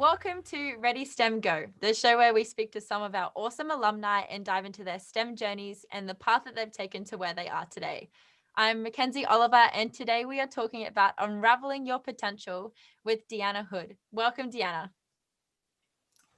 Welcome to Ready STEM Go, the show where we speak to some of our awesome alumni and dive into their STEM journeys and the path that they've taken to where they are today. I'm Mackenzi Oliver, and today we are talking about unraveling your potential with Deanna Hood. Welcome, Deanna.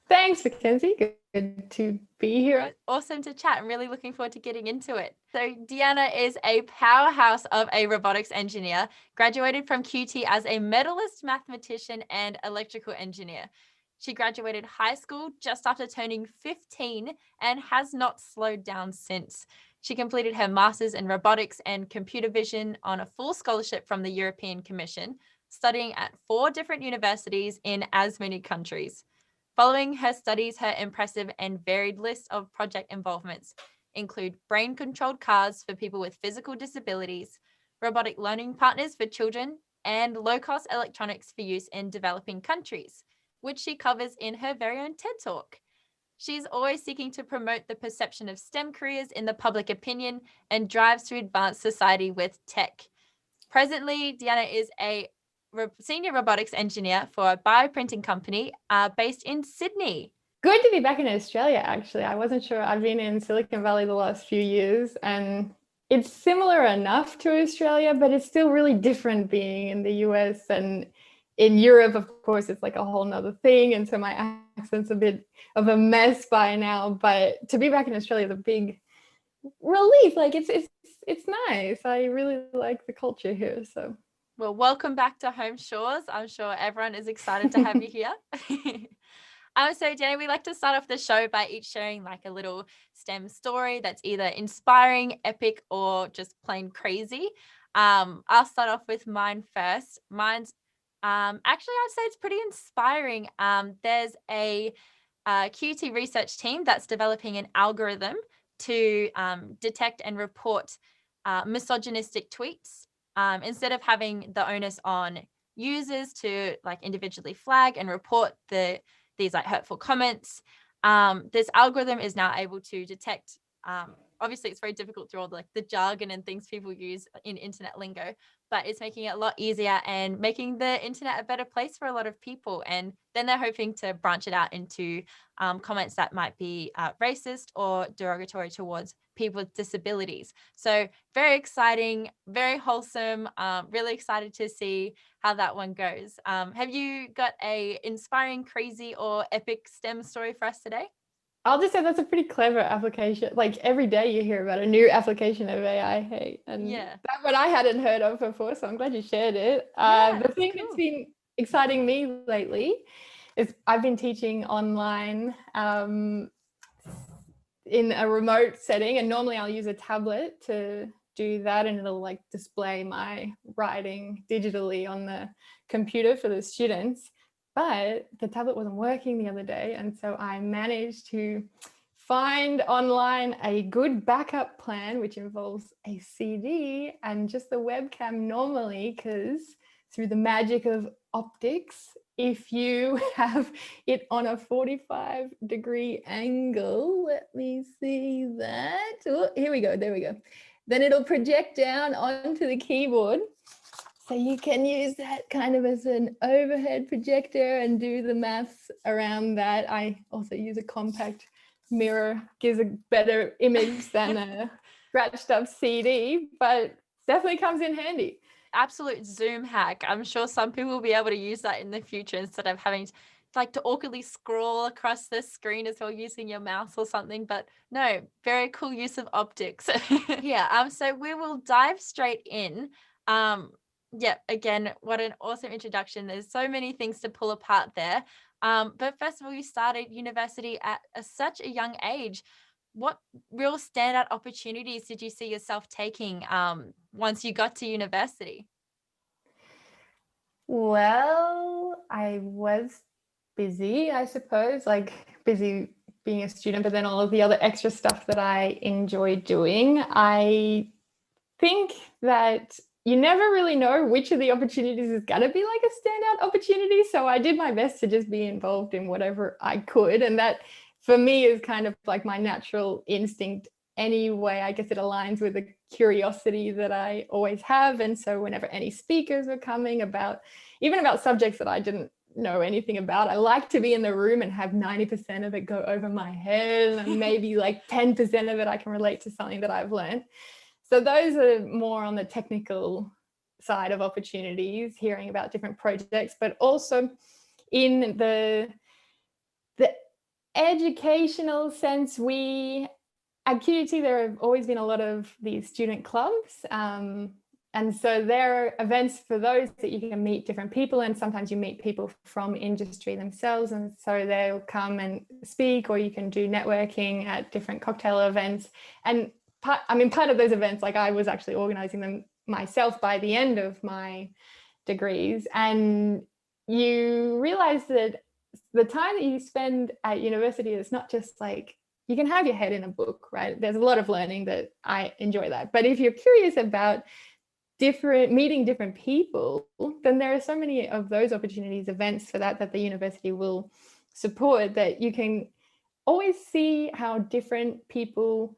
Thanks, Mackenzi. Good to be here. Awesome to chat. I'm really looking forward to getting into it. So Deanna is a powerhouse of a robotics engineer, graduated from QUT as a medalist mathematician and electrical engineer. She graduated high school just after turning 15 and has not slowed down since. She completed her master's in robotics and computer vision on a full scholarship from the European Commission, studying at 4 different universities in as many countries. Following her studies, her impressive and varied list of project involvements include brain-controlled cars for people with physical disabilities, robotic learning partners for children, and low-cost electronics for use in developing countries, which she covers in her very own TED Talk. She's always seeking to promote the perception of STEM careers in the public opinion and drives to advance society with tech. Presently, Deanna is a senior robotics engineer for a bioprinting company based in Sydney. Good to be back in Australia, actually. I wasn't sure. I've been in Silicon Valley the last few years, and it's similar enough to Australia, but it's still really different being in the US. And in Europe, of course, it's like a whole nother thing. And so my accent's a bit of a mess by now. But to be back in Australia is a big relief. Like it's nice. I really like the culture here. So. Well, welcome back to home shores. I'm sure everyone is excited to have you here. So Jenny, we like to start off the show by each sharing like a little STEM story that's either inspiring, epic, or just plain crazy. I'll start off with mine first. Mine's actually, I'd say it's pretty inspiring. There's a QUT research team that's developing an algorithm to detect and report misogynistic tweets. Instead of having the onus on users to like individually flag and report these like hurtful comments, this algorithm is now able to detect. Obviously, it's very difficult through all the jargon and things people use in internet lingo, but it's making it a lot easier and making the internet a better place for a lot of people. And then they're hoping to branch it out into comments that might be racist or derogatory towards people with disabilities. So very exciting, very wholesome. Really excited to see how that one goes. Have you got a inspiring, crazy, or epic STEM story for us today? I'll just say that's a pretty clever application. Like every day you hear about a new application of AI, hey, and that one I hadn't heard of before, so I'm glad you shared it. The thing that's been exciting me lately is I've been teaching online in a remote setting, and normally I'll use a tablet to do that, and it'll like display my writing digitally on the computer for the students. But the tablet wasn't working the other day, and so I managed to find online a good backup plan, which involves a CD and just the webcam normally, because through the magic of optics, if you have it on a 45-degree angle, let me see that. Oh, here we go, there we go. Then it'll project down onto the keyboard. So you can use that kind of as an overhead projector and do the maths around that. I also use a compact mirror, gives a better image than a scratched up CD, but definitely comes in handy. Absolute Zoom hack. I'm sure some people will be able to use that in the future instead of having to awkwardly scroll across the screen as well using your mouse or something. But no, very cool use of optics. So we will dive straight in. Again, what an awesome introduction. There's so many things to pull apart there. But first of all, you started university at such a young age. What real standout opportunities did you see yourself taking once you got to university? Well, I was busy, I suppose, like busy being a student, but then all of the other extra stuff that I enjoy doing. I think that you never really know which of the opportunities is going to be like a standout opportunity. So I did my best to just be involved in whatever I could. And that for me is kind of like my natural instinct anyway. I guess it aligns with the curiosity that I always have. And so whenever any speakers were coming about, even about subjects that I didn't know anything about. I like to be in the room and have 90% of it go over my head, and maybe like 10% of it I can relate to something that I've learned. So those are more on the technical side of opportunities, hearing about different projects, but also in the educational sense, at QUT, there have always been a lot of these student clubs. And so there are events for those that you can meet different people, and sometimes you meet people from industry themselves. And so they'll come and speak, or you can do networking at different cocktail events. And part of those events, like I was actually organizing them myself by the end of my degrees. And you realize that the time that you spend at university is not just like, you can have your head in a book, right? There's a lot of learning that I enjoy that. But if you're curious about meeting different people, then there are so many of those opportunities, events for that the university will support, that you can always see how different people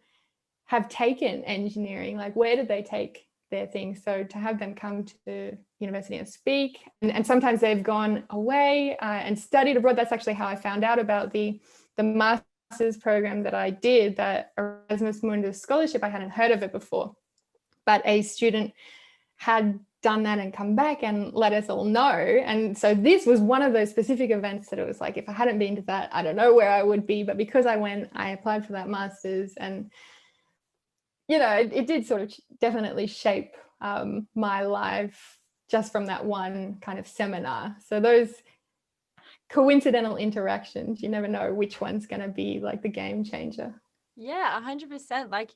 have taken engineering. Like, where did they take their things? So to have them come to university and speak, and sometimes they've gone away and studied abroad. That's actually how I found out about the master's program that I did, that Erasmus Mundus scholarship. I hadn't heard of it before, but a student had done that and come back and let us all know. And so this was one of those specific events that it was like, if I hadn't been to that, I don't know where I would be. But because I went, I applied for that master's, and it did sort of definitely shape my life just from that one kind of seminar. So those coincidental interactions, you never know which one's going to be like the game changer. Yeah, 100%. Like,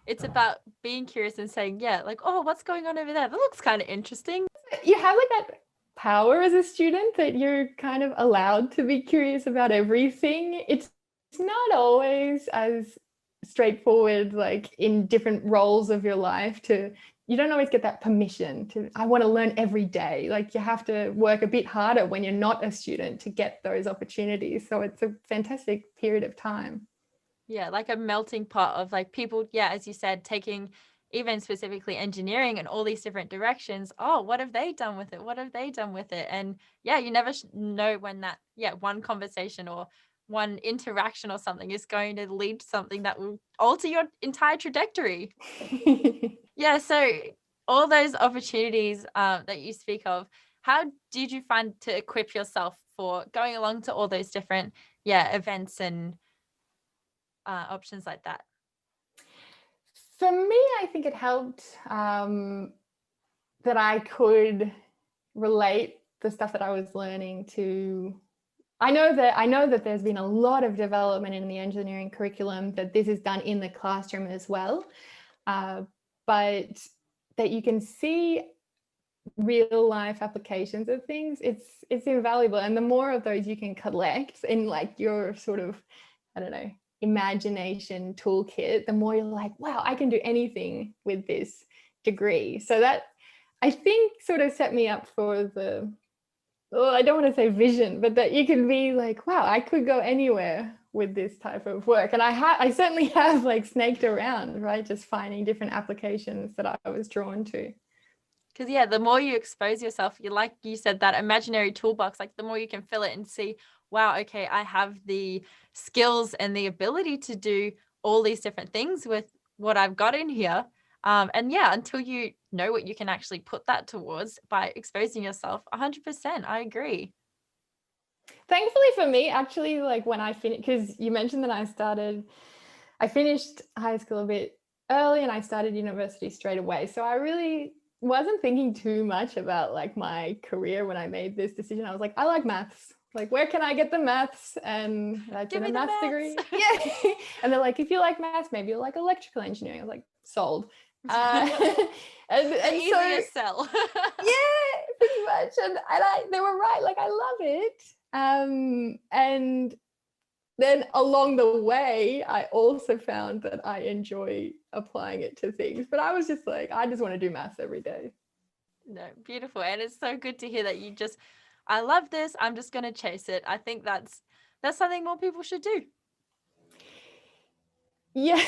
it's about being curious and saying, yeah, like, oh, what's going on over there? That looks kind of interesting. You have like that power as a student that you're kind of allowed to be curious about everything. It's not always as straightforward, like in different roles of your life, you don't always get that permission to, I want to learn every day. Like, you have to work a bit harder when you're not a student to get those opportunities. So it's a fantastic period of time. Yeah, like a melting pot of like people, yeah, as you said, taking even specifically engineering and all these different directions. Oh, what have they done with it? What have they done with it? And yeah, you never know when that, one conversation or one interaction or something is going to lead to something that will alter your entire trajectory. Yeah, so all those opportunities that you speak of, how did you find to equip yourself for going along to all those different events and options like that? For me, I think it helped that I could relate the stuff that I was learning to. I know that there's been a lot of development in the engineering curriculum, that this is done in the classroom as well, but that you can see real life applications of things, it's invaluable. And the more of those you can collect in like your sort of, I don't know, imagination toolkit, the more you're like, wow, I can do anything with this degree. So that, I think, sort of set me up for I don't want to say vision, but that you can be like, wow, I could go anywhere with this type of work. And I certainly have like snaked around, right? Just finding different applications that I was drawn to. Because the more you expose yourself, like you said, that imaginary toolbox, like the more you can fill it and see, wow, okay, I have the skills and the ability to do all these different things with what I've got in here. And until you know what you can actually put that towards by exposing yourself, 100%, I agree. Thankfully for me, actually, like when I finished, because you mentioned that I finished high school a bit early and I started university straight away. So I really wasn't thinking too much about like my career when I made this decision. I was like, I like maths. Like, where can I get the maths? And I did a maths degree. Yeah. And they're like, if you like maths, maybe you'll like electrical engineering. I was like, sold. and easier sell. Yeah, pretty much. And they were right. Like, I love it. And then along the way, I also found that I enjoy applying it to things. But I was just like, I just want to do maths every day. No, beautiful. And it's so good to hear that I love this. I'm just going to chase it. I think that's something more people should do. Yeah,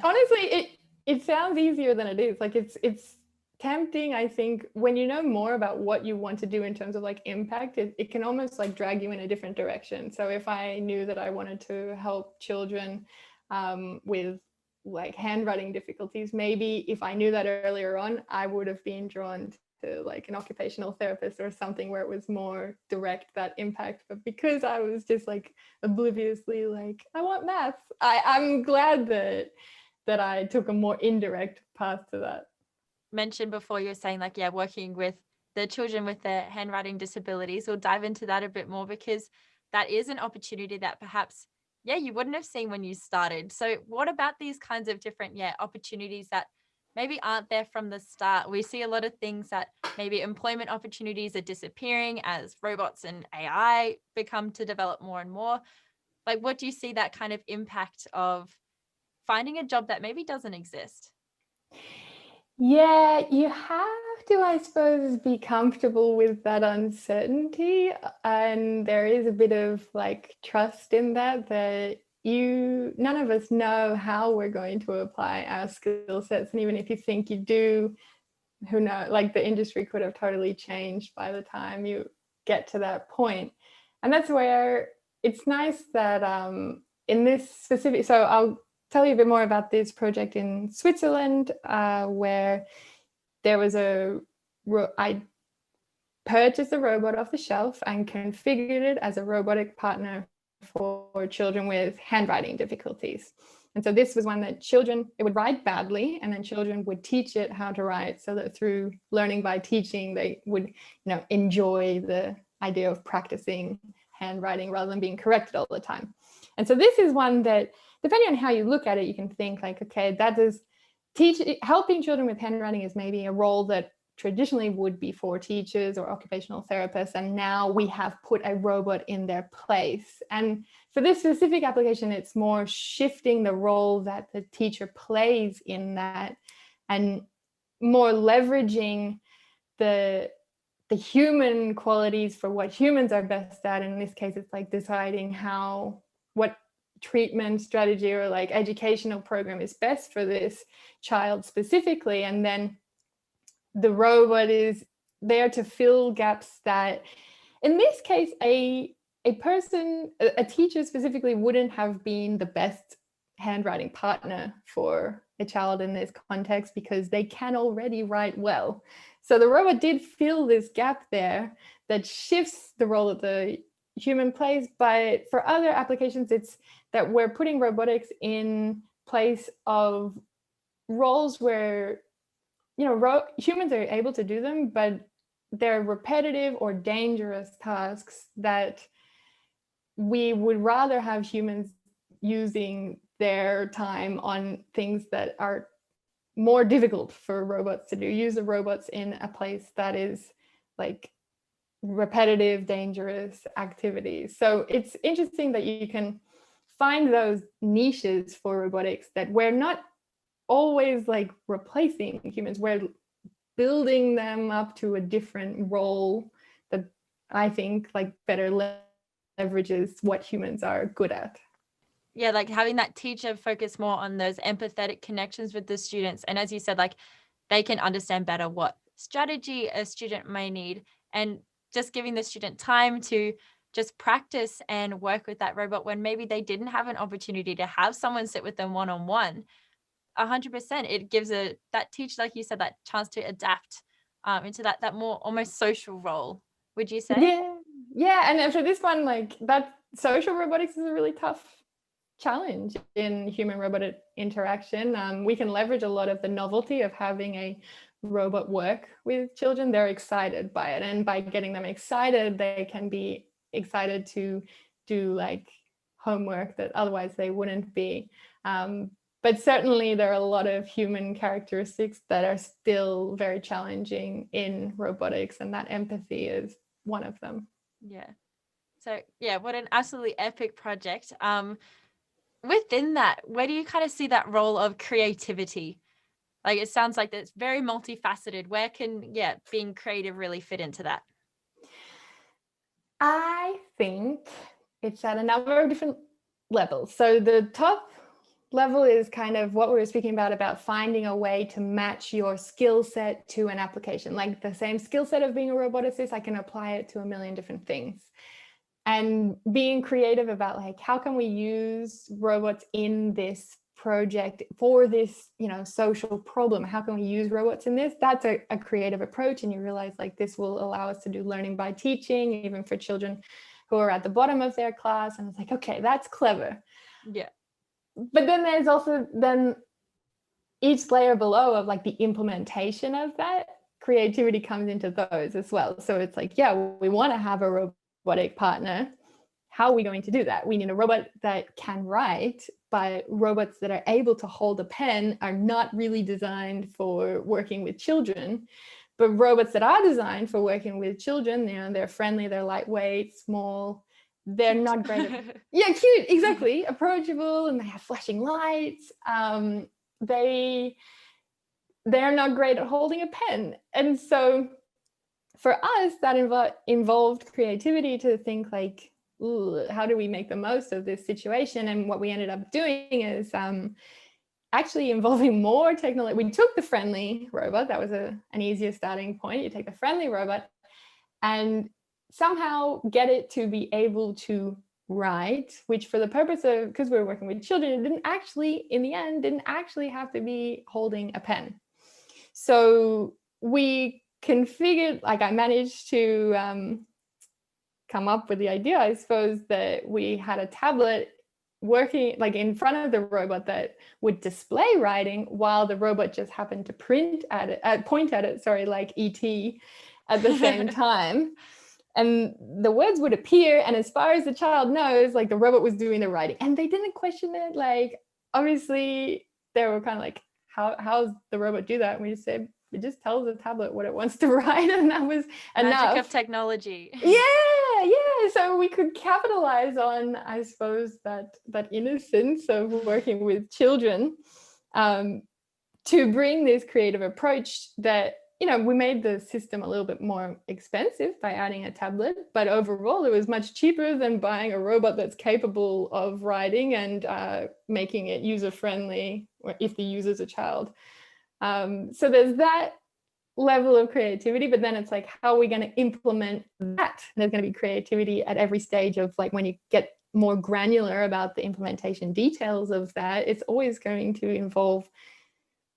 honestly, it sounds easier than it is. Like, it's tempting. I think when you know more about what you want to do in terms of like impact, it can almost like drag you in a different direction. So if I knew that I wanted to help children with like handwriting difficulties, maybe if I knew that earlier on, I would have been drawn to like an occupational therapist or something where it was more direct, that impact. But because I was just like obliviously like, I want maths, I'm glad that I took a more indirect path to that. Mentioned before, you were saying like, yeah, working with the children with their handwriting disabilities. We'll dive into that a bit more, because that is an opportunity that perhaps, yeah, you wouldn't have seen when you started. So what about these kinds of different, opportunities that maybe aren't there from the start? We see a lot of things that maybe employment opportunities are disappearing as robots and AI become to develop more and more. Like, what do you see that kind of impact of finding a job that maybe doesn't exist? Yeah, you have to, I suppose, be comfortable with that uncertainty. And there is a bit of like trust in that none of us know how we're going to apply our skill sets. And even if you think you do, who knows, like the industry could have totally changed by the time you get to that point. And that's where it's nice that in this specific, so I'll tell you a bit more about this project in Switzerland, where there was I purchased a robot off the shelf and configured it as a robotic partner for children with handwriting difficulties. And so this was one that it would write badly, and then children would teach it how to write, so that through learning by teaching, they would, enjoy the idea of practicing handwriting rather than being corrected all the time. And so this is one that, depending on how you look at it, you can think like, okay, helping children with handwriting is maybe a role that traditionally would be for teachers or occupational therapists, and now we have put a robot in their place. And for this specific application, it's more shifting the role that the teacher plays in that, and more leveraging the human qualities for what humans are best at. And in this case, it's like deciding what treatment strategy or like educational program is best for this child specifically. And then the robot is there to fill gaps that, in this case, a teacher specifically wouldn't have been the best handwriting partner for a child in this context, because they can already write well. So the robot did fill this gap there that shifts the role that the human plays. But for other applications, it's that we're putting robotics in place of roles where, humans are able to do them, but they're repetitive or dangerous tasks that we would rather have humans using their time on things that are more difficult for robots to do. Use the robots in a place that is like repetitive, dangerous activities. So it's interesting that you can find those niches for robotics that we're not always like replacing humans, we're building them up to a different role that I think like better leverages what humans are good at. Yeah, like having that teacher focus more on those empathetic connections with the students. And as you said, like they can understand better what strategy a student may need, and just giving the student time to just practice and work with that robot when maybe they didn't have an opportunity to have someone sit with them one-on-one. 100%. It gives that teacher, like you said, that chance to adapt into that more almost social role, would you say? Yeah. And for this one, like that social robotics is a really tough challenge in human robot interaction. We can leverage a lot of the novelty of having a robot work with children. They're excited by it, and by getting them excited, they can be excited to do like homework that otherwise they wouldn't be. But certainly there are a lot of human characteristics that are still very challenging in robotics, and that empathy is one of them. Yeah. So yeah, what an absolutely epic project. Within that, where do you kind of see that role of creativity? Like it sounds like it's very multifaceted. Where can being creative really fit into that? I think it's at a number of different levels. So the top level is kind of what we were speaking about finding a way to match your skill set to an application. Like the same skill set of being a roboticist, I can apply it to a million different things. And being creative about like, how can we use robots in this project for this, social problem? How can we use robots in this? That's a creative approach. And you realize like this will allow us to do learning by teaching, even for children who are at the bottom of their class. And it's like, okay, that's clever. Yeah. But then there's also then each layer below of like the implementation of that creativity comes into those as well. So it's like, yeah, we want to have a robotic partner. How are we going to do that? We need a robot that can write, but robots that are able to hold a pen are not really designed for working with children. But robots that are designed for working with children, they're friendly, they're lightweight, small, they're cute. Not great at, yeah, cute, exactly, approachable, and they have flashing lights. They're not great at holding a pen. And so for us, that involved creativity to think like, ooh, how do we make the most of this situation? And what we ended up doing is actually involving more technology. We took the friendly robot. That was an easier starting point. You take the friendly robot and somehow get it to be able to write, which for the purpose of, because we were working with children, it didn't actually have to be holding a pen. So we configured, like I managed to come up with the idea, I suppose, that we had a tablet working like in front of the robot that would display writing while the robot just happened to point at it, like ET at the same time. And the words would appear, and as far as the child knows, like the robot was doing the writing, and they didn't question it. Like obviously they were kind of like, how's the robot do that? And we just said, it just tells the tablet what it wants to write, and that was enough. Magic of technology. Yeah. So we could capitalize on, I suppose, that innocence of working with children, to bring this creative approach that, we made the system a little bit more expensive by adding a tablet, but overall it was much cheaper than buying a robot that's capable of writing and making it user-friendly, or if the user's a child. So there's that level of creativity, but then it's like, how are we going to implement that? And there's going to be creativity at every stage of like, when you get more granular about the implementation details of that, it's always going to involve,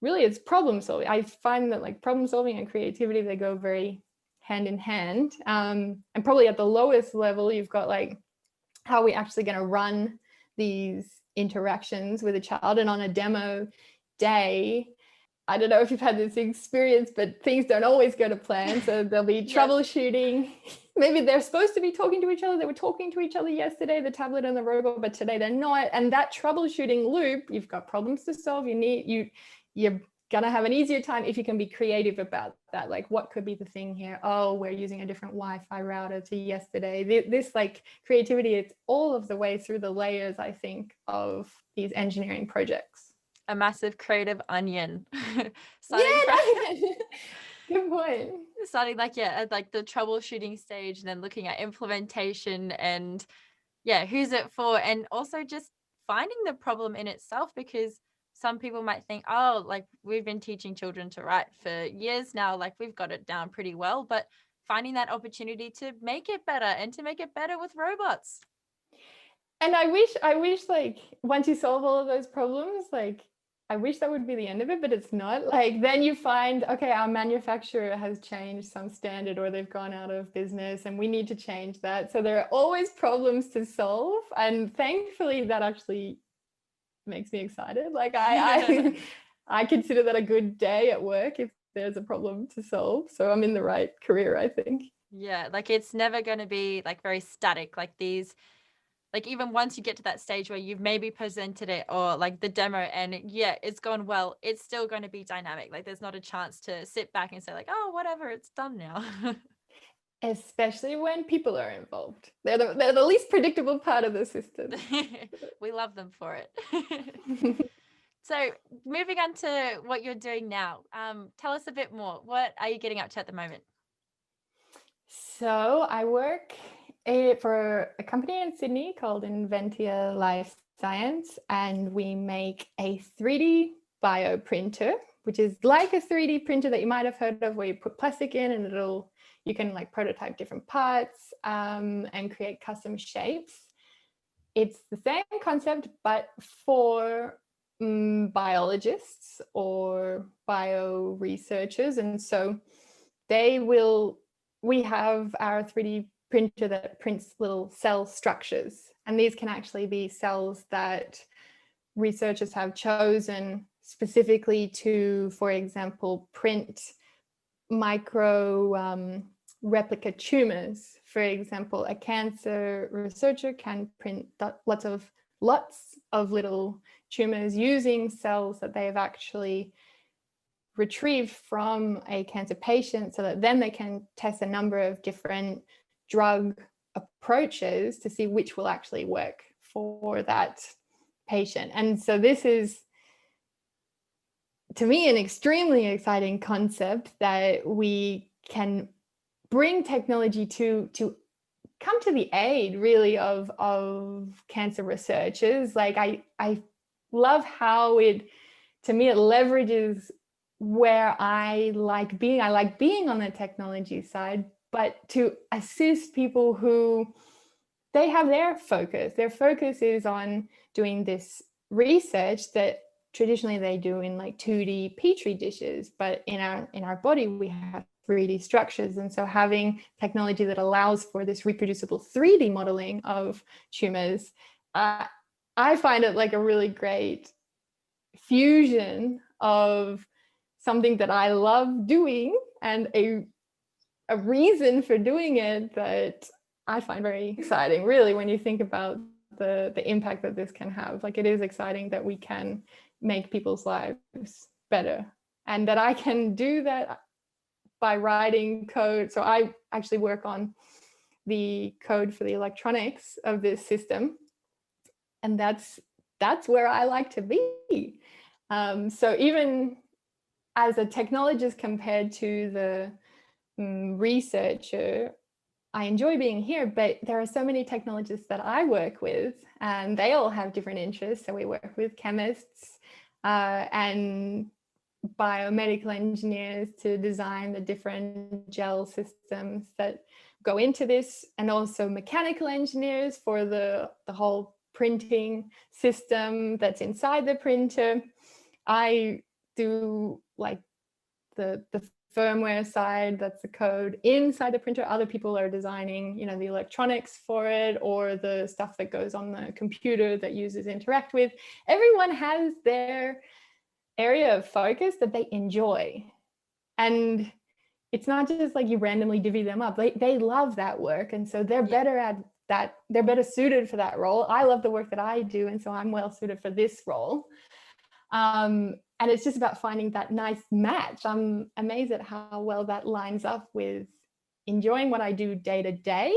really, it's problem solving. I find that like problem solving and creativity, they go very hand in hand. And probably at the lowest level, you've got like, how are we actually going to run these interactions with a child? And on a demo day, I don't know if you've had this experience, but things don't always go to plan. So there'll be troubleshooting. Maybe they're supposed to be talking to each other. They were talking to each other yesterday, the tablet and the robot, but today they're not. And that troubleshooting loop, you've got problems to solve. You're gonna have an easier time if you can be creative about that. Like, what could be the thing here? Oh, we're using a different Wi-Fi router to yesterday. This like creativity, it's all of the way through the layers, I think, of these engineering projects. A massive creative onion. Good point. Starting like like the troubleshooting stage, and then looking at implementation and who's it for, and also just finding the problem in itself, because some people might think, oh, like we've been teaching children to write for years now, like we've got it down pretty well, but finding that opportunity to make it better and to make it better with robots. And I wish like once you solve all of those problems, like I wish that would be the end of it, but it's not. Like then you find, okay, our manufacturer has changed some standard, or they've gone out of business and we need to change that. So there are always problems to solve. And thankfully that actually makes me excited. Like I consider that a good day at work if there's a problem to solve. So I'm in the right career, I think. Yeah, like it's never going to be like very static, like these. Like even once you get to that stage where you've maybe presented it or like the demo and it's gone well, it's still going to be dynamic. Like there's not a chance to sit back and say like, oh, whatever, it's done now. Especially when people are involved. They're the least predictable part of the system. We love them for it. So moving on to what you're doing now, tell us a bit more. What are you getting up to at the moment? So I work for a company in Sydney called Inventia Life science, and we make a 3D bioprinter, which is like a 3D printer that you might have heard of, where you put plastic in and you can like prototype different parts and create custom shapes. It's the same concept, but for biologists or bio researchers. And so we have our 3D printer that prints little cell structures. And these can actually be cells that researchers have chosen specifically to, for example, print micro replica tumors. For example, a cancer researcher can print lots of little tumors using cells that they've actually retrieved from a cancer patient, so that then they can test a number of different drug approaches to see which will actually work for that patient. And so this is, to me, an extremely exciting concept that we can bring technology to come to the aid really of cancer researchers. Like I love how it leverages where I like being. I like being on the technology side, but to assist people who they have their focus. Their focus is on doing this research that traditionally they do in like 2D petri dishes, but in our body we have 3D structures. And so having technology that allows for this reproducible 3D modeling of tumors, I find it like a really great fusion of something that I love doing and a reason for doing it that I find very exciting, really, when you think about the impact that this can have. Like, it is exciting that we can make people's lives better, and that I can do that by writing code. So I actually work on the code for the electronics of this system, and that's where I like to be. So even as a technologist compared to the researcher, I enjoy being here, but there are so many technologists that I work with, and they all have different interests. So we work with chemists and biomedical engineers to design the different gel systems that go into this, and also mechanical engineers for the whole printing system that's inside the printer. I do like the firmware side, that's the code inside the printer. Other people are designing, the electronics for it, or the stuff that goes on the computer that users interact with. Everyone has their area of focus that they enjoy. And it's not just like you randomly divvy them up. They love that work. And so they're better at that. They're better suited for that role. I love the work that I do. And so I'm well suited for this role. And it's just about finding that nice match. I'm amazed at how well that lines up with enjoying what I do day to day,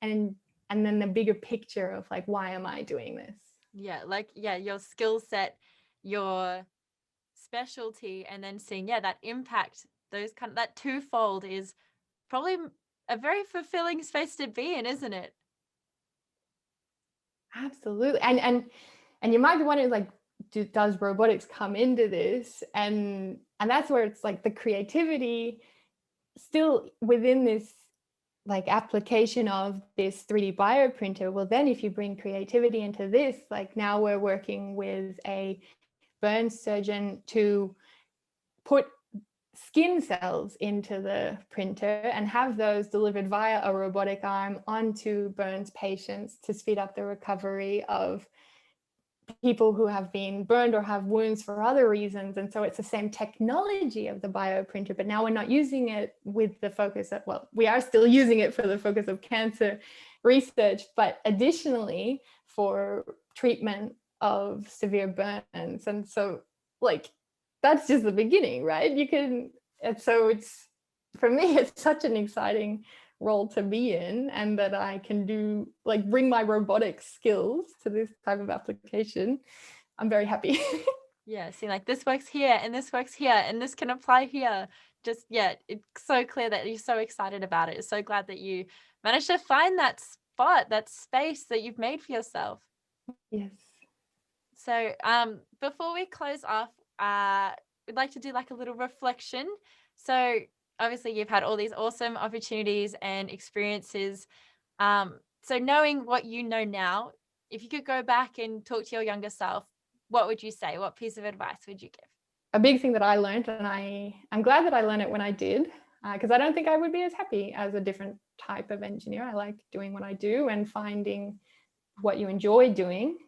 and then the bigger picture of like, why am I doing this? Your skill set, your specialty, and then seeing that impact, that twofold is probably a very fulfilling space to be in, isn't it? Absolutely. And you might be wondering, like, does robotics come into this? And that's where it's like the creativity still within this like application of this 3D bioprinter. Well, then if you bring creativity into this, like now we're working with a burn surgeon to put skin cells into the printer and have those delivered via a robotic arm onto burns patients to speed up the recovery of people who have been burned or have wounds for other reasons. And so it's the same technology of the bioprinter, but now we're not using it with the focus of, well, we are still using it for the focus of cancer research, but additionally for treatment of severe burns. And so like, that's just the beginning, right? And so it's, for me, it's such an exciting role to be in, and that I can do, like, bring my robotics skills to this type of application. I'm very happy. See, like, this works here and this works here and this can apply here. Just, it's so clear that you're so excited about it. So glad that you managed to find that spot, that space that you've made for yourself. Yes. So before we close off, we'd like to do like a little reflection. So obviously you've had all these awesome opportunities and experiences. So knowing what you know now, if you could go back and talk to your younger self, what would you say? What piece of advice would you give? A big thing that I learned, and I'm glad that I learned it when I did, because I don't think I would be as happy as a different type of engineer. I like doing what I do and finding what you enjoy doing.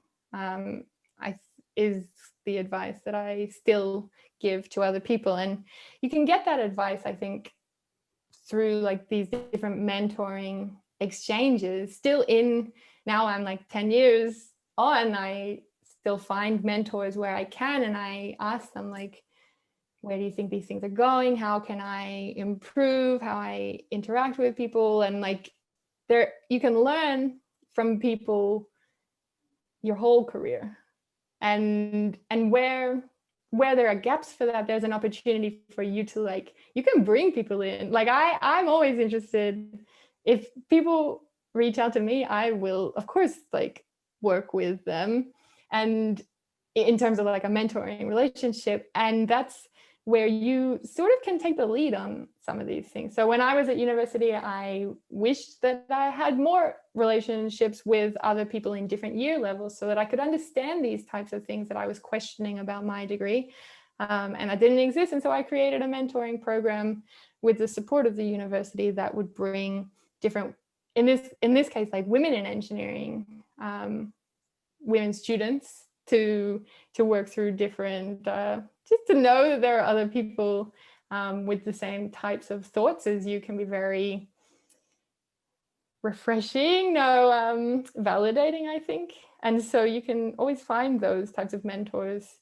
Is the advice that I still give to other people. And you can get that advice, I think, through like these different mentoring exchanges. Still in, now I'm like 10 years on, I still find mentors where I can, and I ask them like, where do you think these things are going? How can I improve how I interact with people? And like there, you can learn from people your whole career. And where there are gaps for that, there's an opportunity for you to like, you can bring people in. Like I'm always interested, if people reach out to me, I will of course like work with them, and in terms of like a mentoring relationship. And that's where you sort of can take the lead on some of these things. So when I was at university, I wished that I had more relationships with other people in different year levels so that I could understand these types of things that I was questioning about my degree. And that didn't exist. And so I created a mentoring program with the support of the university that would bring different, in this case, like women in engineering, women students to work through different, just to know that there are other people with the same types of thoughts as you, can be very refreshing, validating, I think. And so you can always find those types of mentors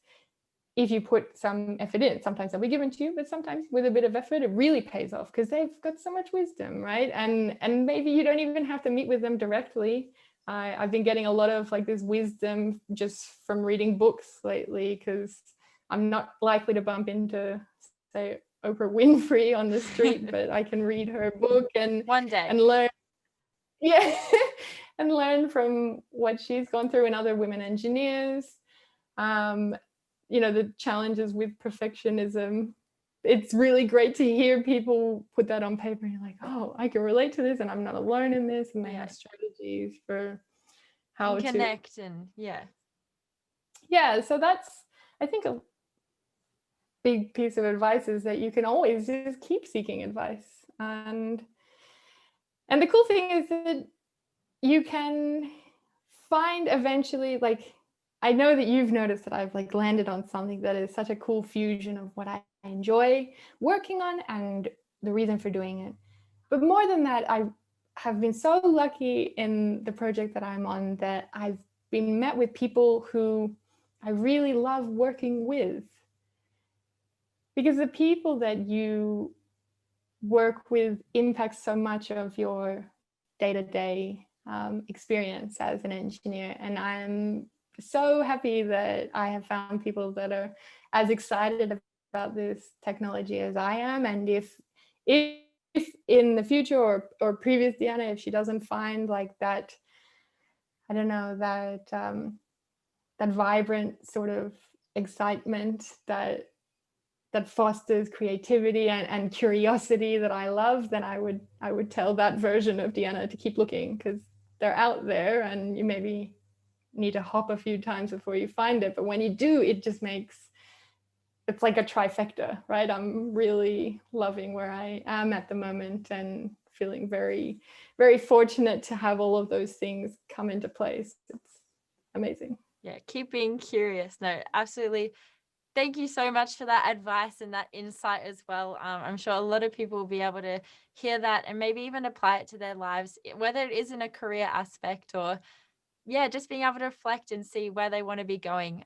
if you put some effort in. Sometimes they'll be given to you, but sometimes with a bit of effort, it really pays off because they've got so much wisdom, right? And maybe you don't even have to meet with them directly. I've been getting a lot of like this wisdom just from reading books lately, because I'm not likely to bump into, say, Oprah Winfrey on the street, but I can read her book and one day and learn, yeah, and learn from what she's gone through, and other women engineers. The challenges with perfectionism. It's really great to hear people put that on paper and you're like, oh, I can relate to this and I'm not alone in this. And they have strategies for how to connect. And so that's, I think, a big piece of advice is that you can always just keep seeking advice. And the cool thing is that you can find eventually, like, I know that you've noticed that I've like landed on something that is such a cool fusion of what I enjoy working on and the reason for doing it. But more than that, I have been so lucky in the project that I'm on that I've been met with people who I really love working with. Because the people that you work with impact so much of your day-to-day experience as an engineer. And I'm so happy that I have found people that are as excited about this technology as I am. And if in the future or previous Deanna, if she doesn't find like that, I don't know, that vibrant sort of excitement that fosters creativity and curiosity that I love, then I would tell that version of Deanna to keep looking, because they're out there and you maybe need to hop a few times before you find it. But when you do, it's like a trifecta, right? I'm really loving where I am at the moment and feeling very, very fortunate to have all of those things come into place. It's amazing. Yeah, keep being curious. No, absolutely. Thank you so much for that advice and that insight as well. I'm sure a lot of people will be able to hear that and maybe even apply it to their lives, whether it is in a career aspect or, just being able to reflect and see where they want to be going.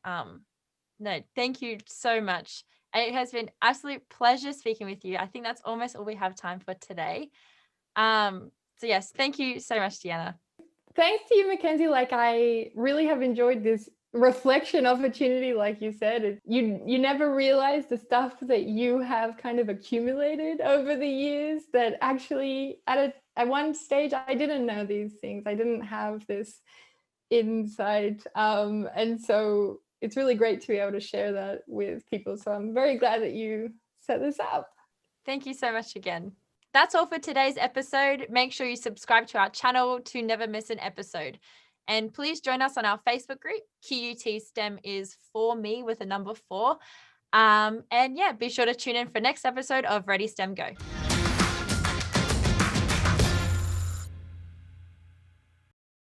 No, thank you so much. It has been absolute pleasure speaking with you. I think that's almost all we have time for today. So yes, thank you so much, Deanna. Thanks to you, Mackenzie. Like, I really have enjoyed this reflection opportunity. Like you said, you never realize the stuff that you have kind of accumulated over the years, that actually at one stage I didn't know these things. I didn't have this insight. And so it's really great to be able to share that with people. So I'm very glad that you set this up. Thank you so much again. That's all for today's episode. Make sure you subscribe to our channel to never miss an episode. And please join us on our Facebook group. QUT STEM is for me with a number 4. And yeah, be sure to tune in for next episode of Ready STEM Go.